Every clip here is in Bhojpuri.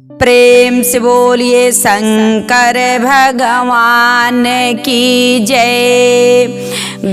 प्रेम से बोलिए शंकर भगवान की जय,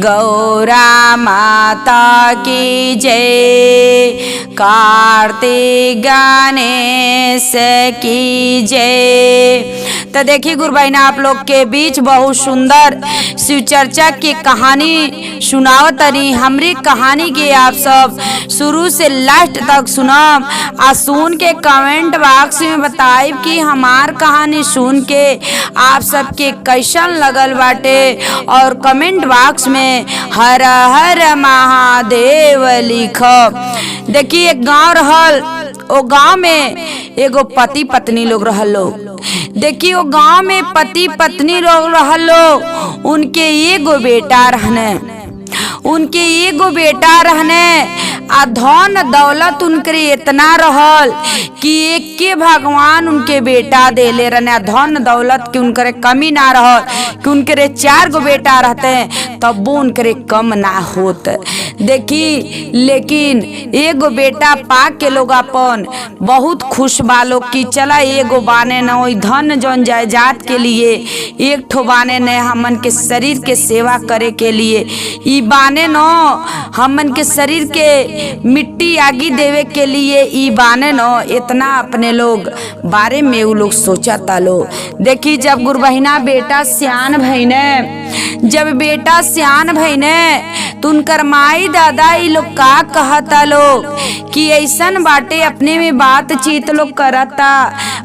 गौरा माता की जय, कार्तिक गणेश की जय। तो देखिए गुरु बहना आप लोग के बीच बहुत सुंदर शिव चर्चा की कहानी सुनावत तनी। हमरी कहानी के आप सब शुरू से लास्ट तक सुनम आ सुन के कमेंट बॉक्स में बताइब कि हमार कहानी सुन के आप सबके कैसन लगल बाटे, और कमेंट बॉक्स में हर हर महादेव लिखब। देखिए एक गांव रहल, ओ गांव में एगो पति पत्नी लोग रहल लोग। देखिए वो गांव में पति पत्नी लोग रहल लोग, उनके एगो बेटा रहने आ धन दौलत उनके इतना रहल कि एक के भगवान उनके बेटा देले रहने। धन दौलत के उनके कमी ना रहल कि उनके 4 गो बेटा रहते तब वो उनके कम ना होत। देखी लेकिन एगो बेटा पा के लोग अपन बहुत खुश बालो कि चला एगो बाने न वही धन जौन जायदाद के लिए, एक ठो बाने न हमन के शरीर के सेवा करे के लिए, ई बाने न हमन के शरीर के मिट्टी आगी देवे के लिए, ई बाने न इतना अपने लोग बारे में वो लोग सोचा लो। देखी जब गुरु बहिना बेटा सियान भईने तो उनकर माई दादा ई लोग का कहता लोग कि ऐसन बाटे अपने में बातचीत लोग करता।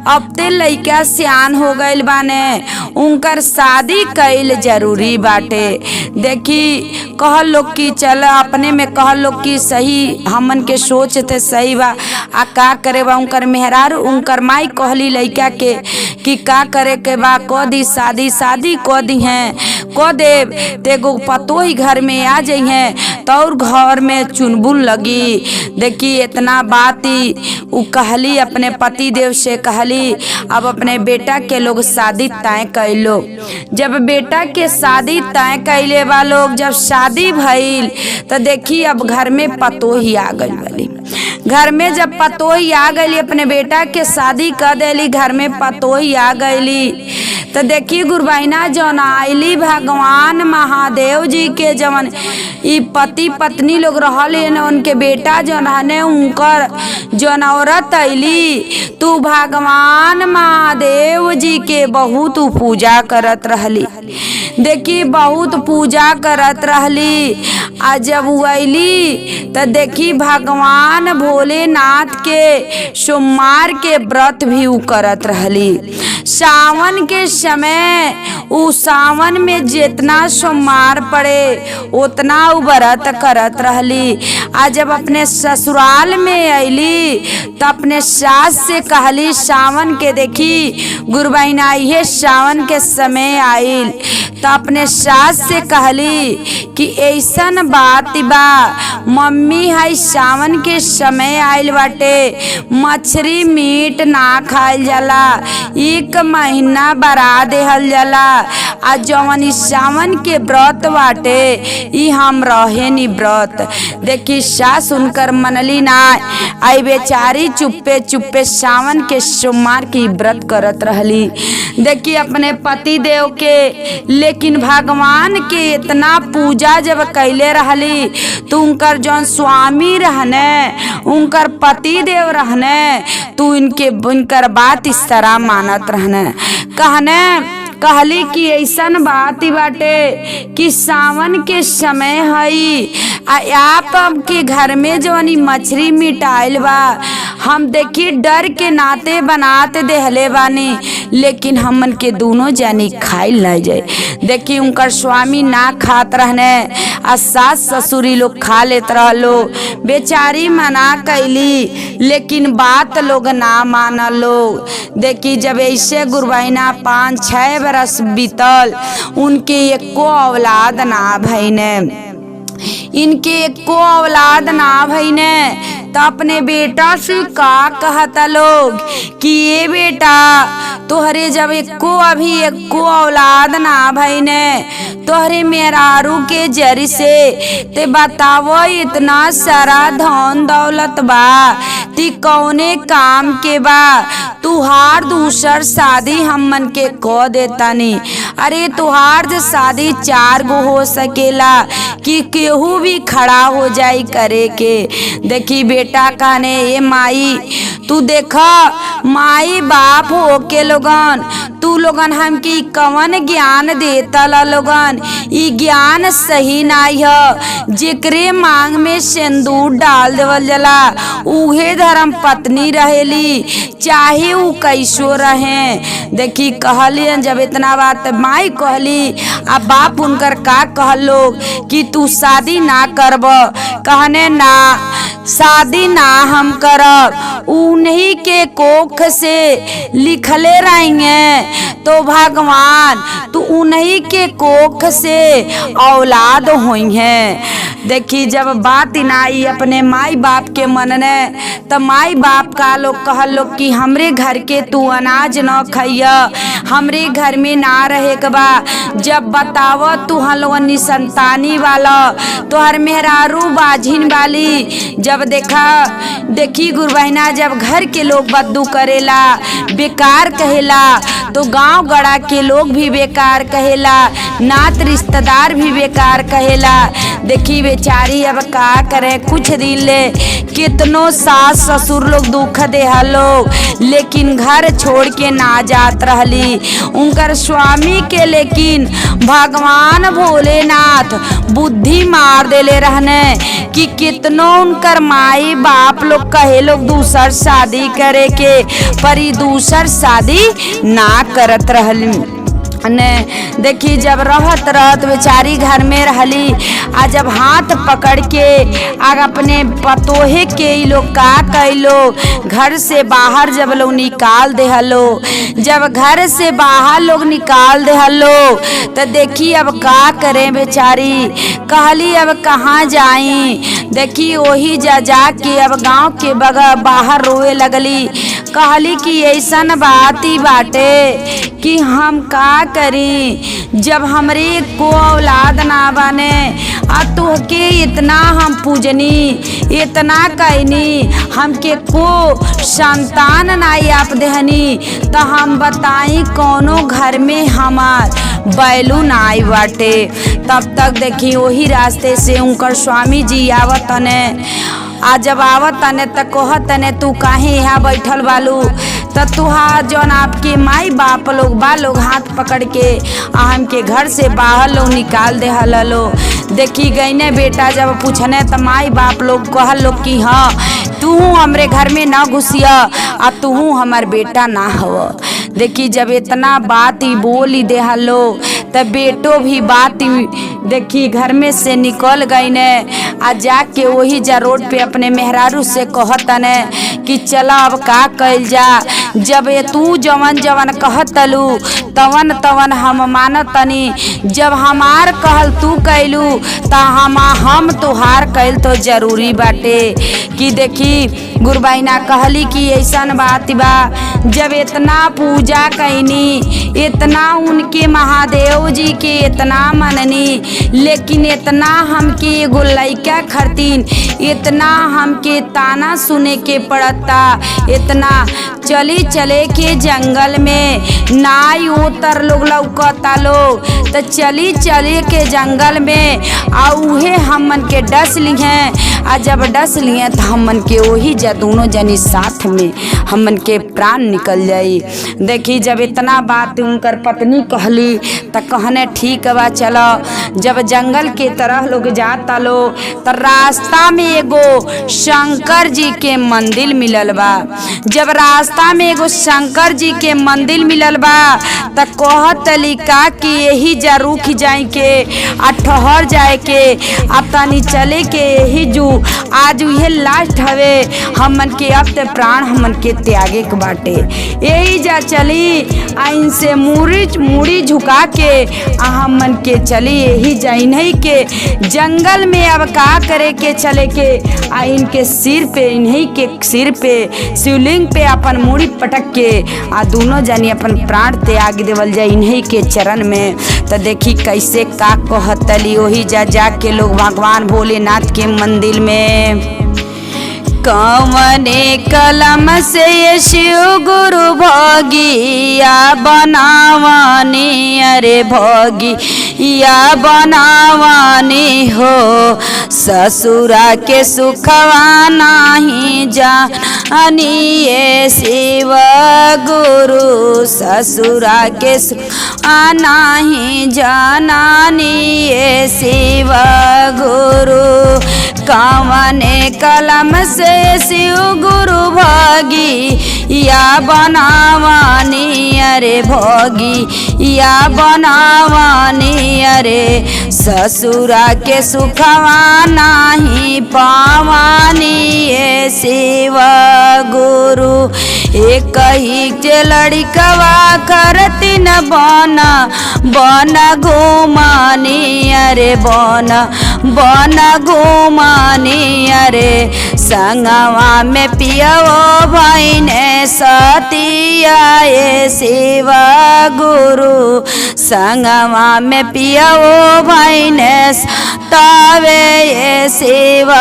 अब ते लइका सियान हो गइल बाने, उनकर शादी कईल जरूरी बाटे। देखी कहल लोग कि चल अपने में कहल लोग कि सही हमन के सोच थे सही बा, आ का करे बा। उनकर मेहरारू उनकर माई कहली लइका के कि का करे के बा, को दी शादी को दी हैं को देव तेगो पतो ही घर में आ जाइ हैं तो और घर में चुनबुल लगी। देखी इतना बात ही उ कहली अपने पति देव से कहली। अब अपने बेटा के लोग शादी तय कैलो। जब बेटा के शादी तय कैले बा लोग, जब शादी भइल तो देखी अब घर में पतो ही आ गई वाली। घर में जब पतोही आ गई, अपने बेटा के शादी कर देली, घर में पतोही आ गईली। तो देखी गुरु बहिना जौन आईली भगवान महादेव जी के जवन ई पति पत्नी लोग रहल न, उनके बेटा जौन हने उनकर जौन औरत अली तू भगवान महादेव जी के बहुत पूजा करत रहली। देखी बहुत पूजा करत रहली। आ जब अली तो देखी भगवान भोलेनाथ के सोमवार के व्रत भी उ करत रहली। सावन के समय उ सावन में जितना सोमवार पड़े उतना उ व्रत करत रहली। आ जब अपने ससुराल में अली तो अपने सास से कहली सावन के देखी गुरु बहिना ये सावन के समय आइल तो अपने सास से कहली कि ऐसन बात बा मम्मी है सावन के समय आइल बाटे, मछली मीट ना खाइल जाला, 1 महीना बरा देहल जाला। आ जवन सावन के व्रत बाटे ई हम रहे नी व्रत। देखी सास उनकर मनली ना, आई बेचारी चुप्पे चुप्पे सावन के सोमवार की व्रत करत रहली। देखी अपने पति देव के, लेकिन भगवान के इतना पूजा जब कैले रहली तो उनकर जौन स्वामी रहने उनकर पति देव रहने तो उनकर बात इस तरह मानत रहने। कहली कि ऐसन बात ही बाटे कि सावन के समय हई आप के घर में जौन मछली मिटाइल बा हम देखी डर के नाते बनाते देहले बानी, लेकिन हमन के दोनों जानी खाइल ना जाए। देखी उनकर स्वामी ना खात रहने आ सास ससुरी लोग खा लेत रहलो। बेचारी मना कैली लेकिन बात लोग ना मानलो। देखी जब ऐसे गुरु बहिना 5-6 बरस बीतल, उनके एको औलाद ना भईने, तो अपने बेटा से का कहता लोग कि ये बेटा तोहरे जब एको औलाद ना भईने तोहरे मेहरारू के जरी से ते बतावो इतना सारा धन दौलत बा ती कौने काम के बा तुहार दूसर शादी हमन के कह देतानी। अरे तुहार जो शादी 4 गो हो सकेला कि केहू भी खड़ा हो जाई करे के। देखी बेटा कहने ये माई तू देखा माई बाप हो के लोगन तू लोगन हमकी कवन ज्ञान देता ला लोगन ई ज्ञान सही नाई है। जेकरे मांग में सिंदूर डाल देवल जला उहे धर्म पत्नी रहेली चाहे उ कैसो रहे। देखी कहली जब इतना बात माई कहली आ बाप उनकर का कहलो कि तू शादी ना करब। कहने ना शादी ना हम करब उन्हीं के कोख से लिखले रहेंगे तो भगवान तो उन्हीं के कोख से औलाद हुई है। देखी जब बात नाई अपने माई बाप के मन ने तो माई बाप का लोग कहल लोग कि हमरे घर के तू अनाज न खैया हमरे घर में ना रहे के बा। जब बताव तू हलवनी संतानी वाला तोहर मेहरारू बाझिन वाली जब देखी गुरु बहिना जब घर के लोग बद्दू करेला बेकार कहेला तो गांव गड़ा के लोग भी बेकार कहेला नात रिश्तेदार भी बेकार कहेला। देखी बेचारी अब का करे कुछ दिन ले कितनो सास ससुर लोग दुख देहा लोग लेकिन घर छोड़ के ना जात रहली उनकर स्वामी के। लेकिन भगवान भोलेनाथ बुद्धि मार देले रहने कि कितनो उनकर माई बाप लोग कहे लोग दूसर शादी करे के पर ई दूसर शादी ना करत रहली ने। देखी जब रहत बेचारी घर में रहली आ जब हाथ पकड़ के आग अपने पतोहे के लोग का कैलो घर से बाहर जब लोग निकाल दे हलो जब घर से बाहर लोग निकाल दे हलो तो देखी अब का करें बेचारी कहली अब कहाँ जाई। देखी वही जा के अब गांव के बाहर रोए लगली कहली कि ऐसन बात ही बाटे कि हम का करी जब हमरे को औलाद ना बने आ तोहके इतना हम पूजनी इतना कहनी हमके को संतान ना आप देहनी तो हम बताई कौनो घर में हमार बैलू ना आई बाटे। तब तक देखी वही रास्ते से उनकर स्वामी जी आवत ने आ जब आवत तने त कहत तने तू काहे यहाँ बैठल बालू तो तुहार जौन आपके माई बाप लोग बा लोग हाथ पकड़ के हमके घर से बाहर लोग निकाल दे हलो। देखी गई ने बेटा जब पूछने तो माई बाप लोग कहल लोग कि हाँ तू हमरे घर में ना घुसिया आ तू हमार बेटा ना हव। देखी जब इतना बात ही बोल ही दे हलो तब बेटो भी बात देखी घर में से निकल गई ने आ जाके वही जा रोड पे अपने मेहरारू से कहत ने कि चला अब का कैल जा। जब ये तू जवन जवन कहतलू तवन तवन हम मानतनी जब हमार कहल तू कैलू तो हम तुहार कैल तो जरूरी बाटे। कि देखी गुरबाइना कहली कि ऐसन बात बा जब इतना पूजा कैनी इतना उनके महादेव जी के इतना मननी लेकिन इतना हमके एगो लइका खरतीन इतना हमके ताना सुने के पड़ता इतना चले के जंगल में नाई उतर लोग लौकता लोग तो चले के जंगल में आ उहे हमन के डस लिए आ जब डस लिए तो हमन के वही जा दोनों जनी साथ में हमन के प्राण निकल जाई। देखी जब इतना बात उनकर पत्नी कहली तो कहने ठीक बा चलो। जब जंगल के तरह लोग जाता लो तो रास्ता में एगो शंकर जी के मंदिर मिलल बा। जब रास्ता में एगो शंकर जी के मंदिर मिलल बा त कहतली का कि यही जा रुक जाए के आ ठहर जाए के आ तनी चले के यही जू आज उहे लास्ट हवे हमन के अब ते प्राण हमन के त्यागे के बाटे। यही जा चली आ इनसे मुड़ी झुका के आ हमन के चली यही जा इन्हीं के जंगल में अब का करे के चले के आ इनके सिर पे इन्हीं के सिर पे शिवलिंग पे अपन मुड़ी पटक के आ दोनों जानी अपन प्राण त्याग देवल जाए इन्हीं के चरण में। तो देखी कैसे का कहतली वही जा के लोग भगवान भोलेनाथ के मंदिर में। कवने कलम से ये शिव गुरु भोगिया बनावानी अरे भोगिया बनावानी हो ससुरा के सुखवा नहीं जानी ये शिव गुरु ससुरा के सुखवा नहीं जानानी ये शिव गुरु। कवने कलम से शिव गुरु भोगी या बनावानी अरे भोगी या बनावानी अरे ससुरा के सुखवा नहीं पावानी ये शिव गुरु। एक ही के लड़कवा करती न बना घुमानी अरे बना घुमानी अरे संगवा में पियाओ भाई ने सतिया ये शिव गुरु संगवा में पियाओ भाई ने तावे ये शिव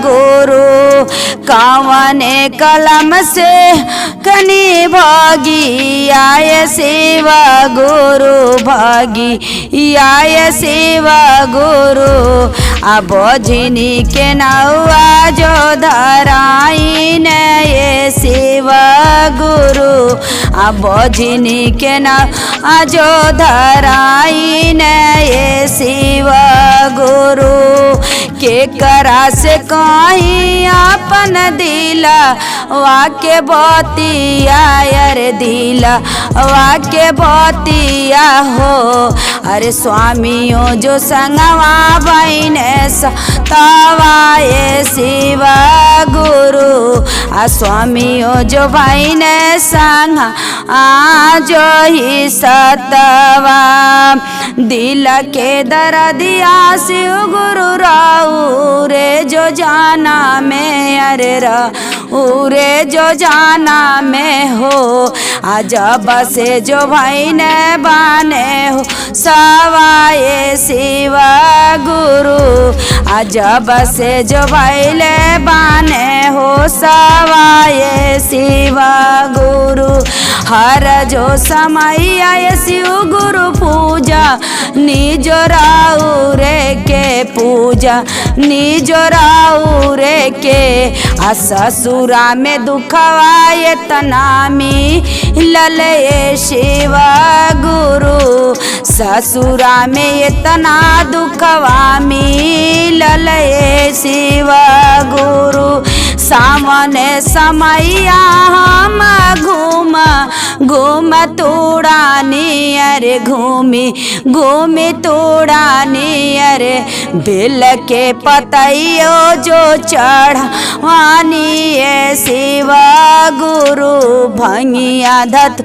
गुरु। कवने कलम से कनी भागी आए शिव गुरु भागी आए शिव गुरु। अब झिनी के नौआ जो धराई ने ये शिव गुरु अब झिनी के नौआ जो धराई ने ये शिव गुरु। के करा से कहीं अपन दिला वाके बतिया अरे दिला वाके बतिया हो अरे स्वामियों जो संगवा बहने तवाए शिव गुरु आ स्वामियों जो बहने संग जो ही सतवा दिल के दर्दिया शिव गुरु राऊ रे जो जाना में अरे रे जो जाना में हो अजब से जो भाई ने बाने हो सवाए शिव गुरु अजब से जो भाई ले बाने हो सवाए शिव गुरु। हर जो समय आए शिव गुरु पूजा निज राऊ रे के पूजा निज राऊ रे के आ ससुरा में दुखवाए तनामी लले शिव गुरु ससुरा में इतना दुखवा मिलल शिव गुरु। सामने समैया हम घूम तोड़ानी अरे घूमी तोड़ानी अरे बेल के पतइयो जो चढ़वानी ये शिव गुरु भंगिया धत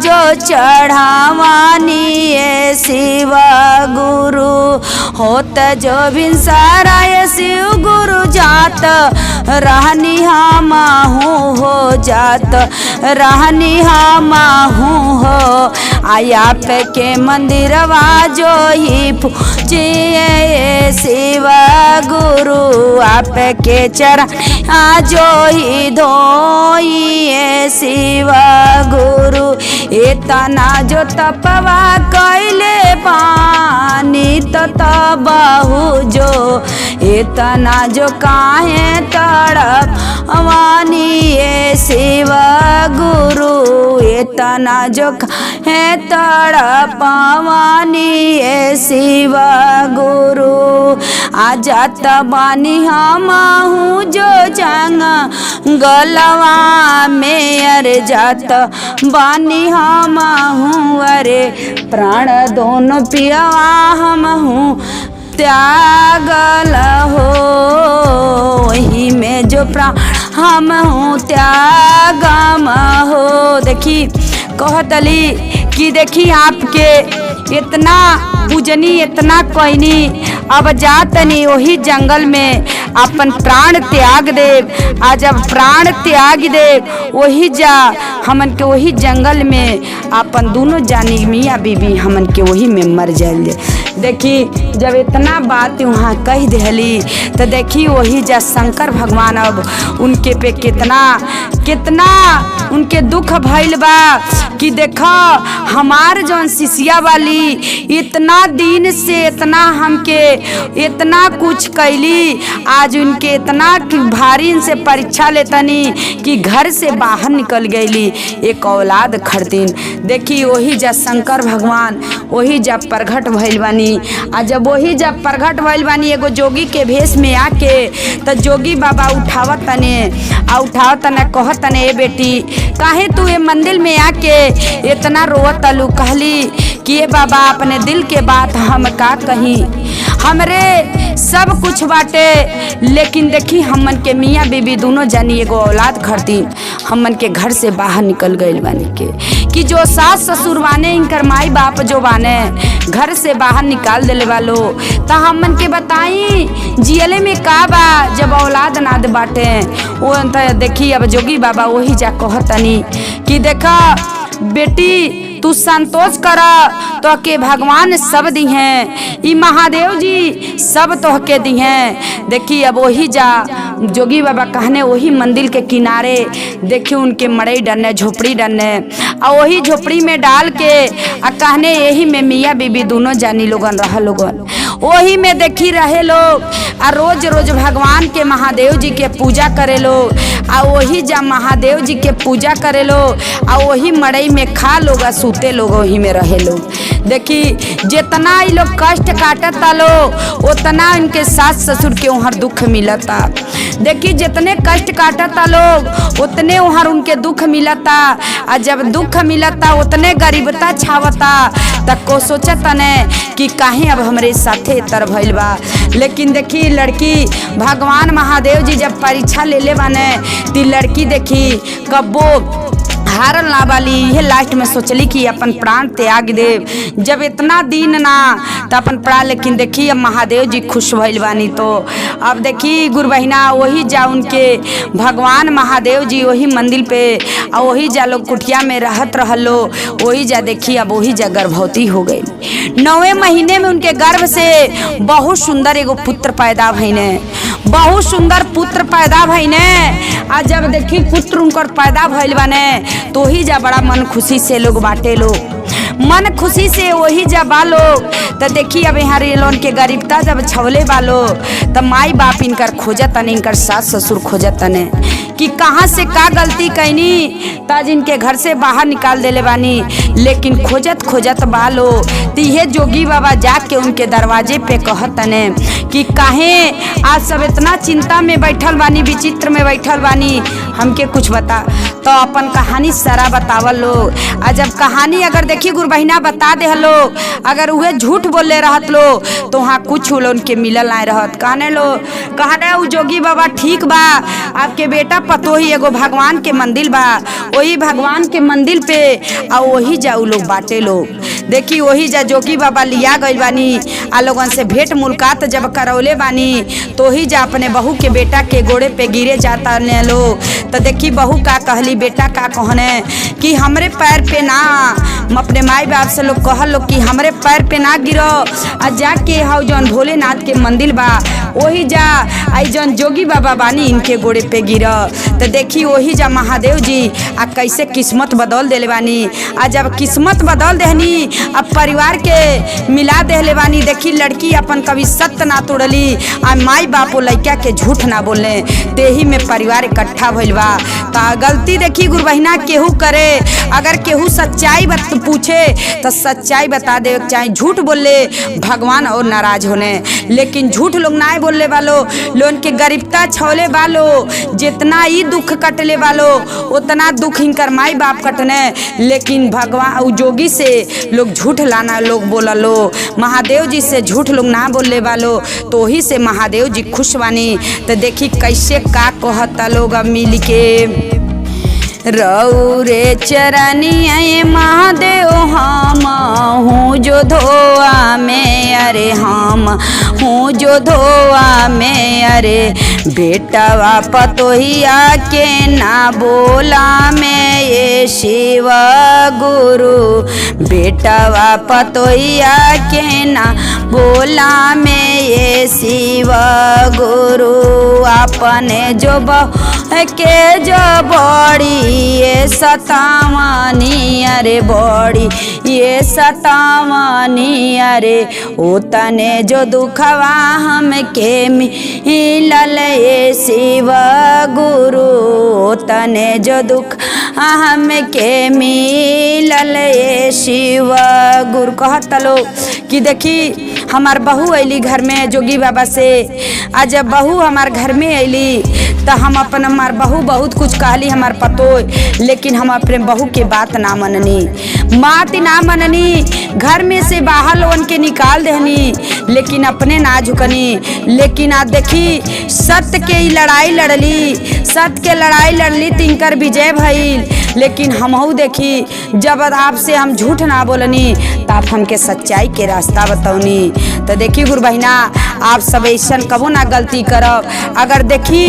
जो चढ़ावानी ये शिव गुरु। होत जो भिनसारा ये शिव गुरु जात रहनी हम हो जात रहनी हम हो आया पे के मंदिरवा जो ही पूजिए शिव गुरु आप के चरण जो ही धोइए शिव गुरु। इतना जो तपवा कैले पानी तो तबहु जो इतना जो काहे तड़प वानी ये शिव गुरु इतना जो है तड़पवानी ए शिव गुरु आ जात बानी हम हूँ जो जंगलवा में अरे जात बानी हम हूँ अरे प्राण दोनों पियवा हम हूँ त्यागल हो वही में जो प्राण हम हूँ त्यागम हो। देखी कहतली कि देखी आपके इतना पूजनी इतना कोईनी अब जातनी वही जंगल में अपन प्राण त्याग देव। आज अब प्राण त्याग देव वही जा हमन के वही जंगल में अपन दोनों जानी मियाँ बीबी हमन के वही में मर जाए। देखी जब इतना बात वहाँ कह दिहली तो देखी वही जा शंकर भगवान अब उनके पे कितना कितना उनके दुख भइल बा कि देखो हमार जौन शिष्या वाली इतना दिन से इतना हमके इतना कुछ कैली आज उनके इतना भारी इनसे परीक्षा लेतनी कि घर से बाहर निकल गईली एक औलाद खरतीन। देखी वही जा शंकर भगवान वही जा प्रगट भइल बानी। आ जब वही जब प्रगट भइल बानी एगो जोगी के भेष में आके तो जोगी बाबा उठावत तने कहत तने ए बेटी काहे तू ये मंदिर में आके इतना रोवत तलू। कहली कि ये बाबा अपने दिल के बात हम का कहीं हमरे सब कुछ बाटे लेकिन देखी हमन के मियाँ बीबी दोनों जानी एगो औलाद खरती हमन के घर से बाहर निकल गइल बानी के कि जो सास ससुर बाने इनकर माई बाप जो बाने घर से बाहर निकाल देले वालो तो हमन के बताई जियले में का बा जब औलाद नाद बाटे वो देखी अब जोगी बाबा वही जा कहतनी कि देखा बेटी तू संतोष कर तो के भगवान सब दी हैं ई महादेव जी सब तो के दी हैं। देखी अब वही जा जोगी बाबा कहने वही मंदिर के किनारे देखी उनके मड़ई डरने झोपड़ी डरने और वही झोपड़ी में डाल के आ कहने यही में मियाँ बीबी दोनों जानी लोगन रहा लोगन वही में देखी रहे लोग आ रोज रोज भगवान के महादेव जी के पूजा करे लोग आ वही जा महादेव जी के पूजा करे लोग आ वही मड़ई में खा लोग आ सूते लोग वही में रहे लोग। देखी जितना ये लोग कष्ट काटता लोग उतना इनके सास ससुर के वहाँ दुख मिलता। देखी जितने कष्ट काटता लोग उतने वहाँ उनके दुख मिलता आ जब दुख मिलता उतने गरीबता छावता तक को सोचता ने कि काहे अब हमरे साथे तर भइल बा। लेकिन देखी लड़की भगवान महादेव जी जब परीक्षा ले बाने ती लड़की देखी कब्बो हारल ना वाली ये लास्ट में सोचली कि अपन प्राण त्याग देव जब इतना दिन ना तो अपन प्राण। लेकिन देखी अब महादेव जी खुश भइल बानी तो अब देखी गुरु बहिना वही जा उनके भगवान महादेव जी वही मंदिर पे और वही जा लोग कुटिया में रहत रहलो वही जा देखी अब वही जा गर्भवती हो गई। 9वें महीने में उनके गर्भ से बहुत सुंदर एगो पुत्र पैदा भइने बहुत सुंदर पुत्र पैदा भइने। आ जब देखी पुत्र उनकर पैदा भइल बाने तो ही जा बड़ा मन खुशी से लोग बाटे लोग मन खुशी से वही जा बालो तो देखी अब यहाँ लोन के गरीबता जब छवले बालो तो माई बाप इनकर खोजतने इनकर सास ससुर खोजतने कि कहाँ से का गलती कैनी ताज इनके घर से बाहर निकाल देले बानी। लेकिन खोजत खोजत बालो तो ये जोगी बाबा जाके उनके दरवाजे पे कहतने कि काहे आज सब इतना चिंता में बैठल बानी विचित्र में बैठल बानी हमके कुछ बता। तो अपन कहानी सारा बतावल लो आ जब कहानी अगर देखी गुरु बहिना बता दे लो अगर वह झूठ बोले रहत लो तो वहाँ कुछ लो उनके मिलल आए रहत। कहने उ जोगी बाबा ठीक बा आपके बेटा पतो ही एगो भगवान के मंदिर बा वही भगवान के मंदिर पे आ वही जाऊ लोग बाटे लोग। देखी वही जा जोगी बाबा लिया गई बानी आ लोगन से भेंट मुलाकात जब करौले बानी तो ही जा अपने बहू के बेटा के गोड़े पे गिरे जाता ने लोग। तो देखी बहू का कहली बेटा का कहने कि हमरे पैर पे ना अपने माई बाप से लोग कहल लोग कि हमरे पैर पे ना गिरो, आ जाके हाउ जौन भोलेनाथ के मंदिर बा वही जा, आई जौन जोगी बाबा बानी इनके गोड़े पे गिर। तो देखी वही जा महादेव जी आ कैसे किस्मत बदल देले बानी। आ जब किस्मत बदल देहनी अब परिवार के मिला देले बानी। देखी लड़की अपन कभी सत्य ना तोड़ली, आ माई बापो लड़का के झूठ ना बोले, तेही में परिवार इकट्ठा भइल बा। तो गलती देखी गुरु बहिना केहू करे, अगर केहू सच्चाई पूछे तो सच्चाई बता दे चाहे, झूठ बोले भगवान और नाराज होने, लेकिन झूठ लोग ना बोलने वालो लोन के गरीबता छोले वालो, जितना ही दुख कटले वालो उतना दुख इनकर माई बाप कटने, लेकिन भगवान जोगी से लोग झूठ लाना लोग बोला लो, महादेव जी से झूठ लोग ना बोलने वालो, तो ही से महादेव जी खुश बानी। तो देखी कैसे का कहता लोग अब मिल के, रौरे चरनिया महादेव हम हूँ जो धोआ में, अरे हम हूँ जो धोआ में, अरे बेटवा पतोहिया के ना बोला में, ये शिव गुरु बेटवा पतोहिया के ना बोला में, ये शिव गुरु अपने जो के जो बड़ी ये सतावानी, अरे बड़ी ये सतावानी, अरे उतने जो दुखवा हमके मिलल ये शिव गुरु, उतने जो दुख हमके मिलल ये शिव गुरु। कहता लो कि देखी हमार बहू अली घर में जोगी बाबा से, आज जब बहू हमार घर में अली तो हम अपन हमार बहू बहुत कुछ कहली हमार पतो, लेकिन हम अपने बहू के बात ना मननी, बात ना मननी, घर में से बाहर लोगन के निकाल देहनी, लेकिन अपने ना झुकनी। लेकिन आज देखी सत्य के लड़ाई लड़ली, सत्य के लड़ाई लड़ली तिनकर विजय भइल, लेकिन हमहू देखी जब आपसे हम झूठ ना बोलनी तो आप हमके सच्चाई के रास्ता बतौनी। तो देखी गुरु बहिना आप सब ऐसा कबो ना गलती करब, अगर देखी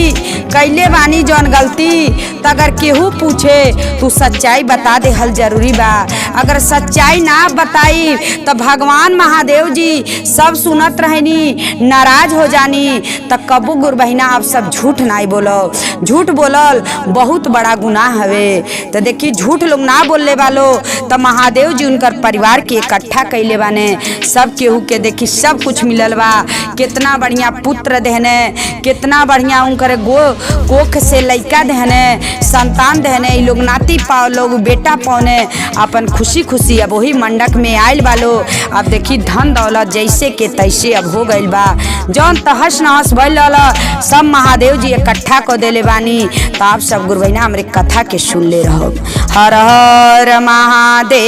कैले बानी जौन गलती तो अगर केहू पूछे तो सच्चाई बता दे हल जरूरी बा, अगर सच्चाई ना बताई तो भगवान महादेव जी सब सुनत रहनी नाराज हो जानी। तो कबू गुरु बहिना आप सब झूठ ना बोलो, झूठ बोलल बहुत बड़ा गुनाह हवे। तो देखी झूठ लोग ना बोलने वालो तो महादेव जी उनकर परिवार के इकट्ठा कैले बाने, सब केहू के देखी सब कुछ मिलल बा, कितना बढ़िया पुत्र देहने, कितना बढ़िया उनकर कोख से लड़का देहने, संतान देहने, लोग नाती पाओ लोग बेटा पाओने, अपन खुशी खुशी अब वही मंडक में आयल बालो। अब देखी धन दौलत जैसे के तैसे अब हो गइल बा, जौन तहस नहस भइल सब महादेव जी इकट्ठा को देले बानी। तो आप सब गुरु बहिना हमरे कथा के सुन ले रहो। हर हर महादेव।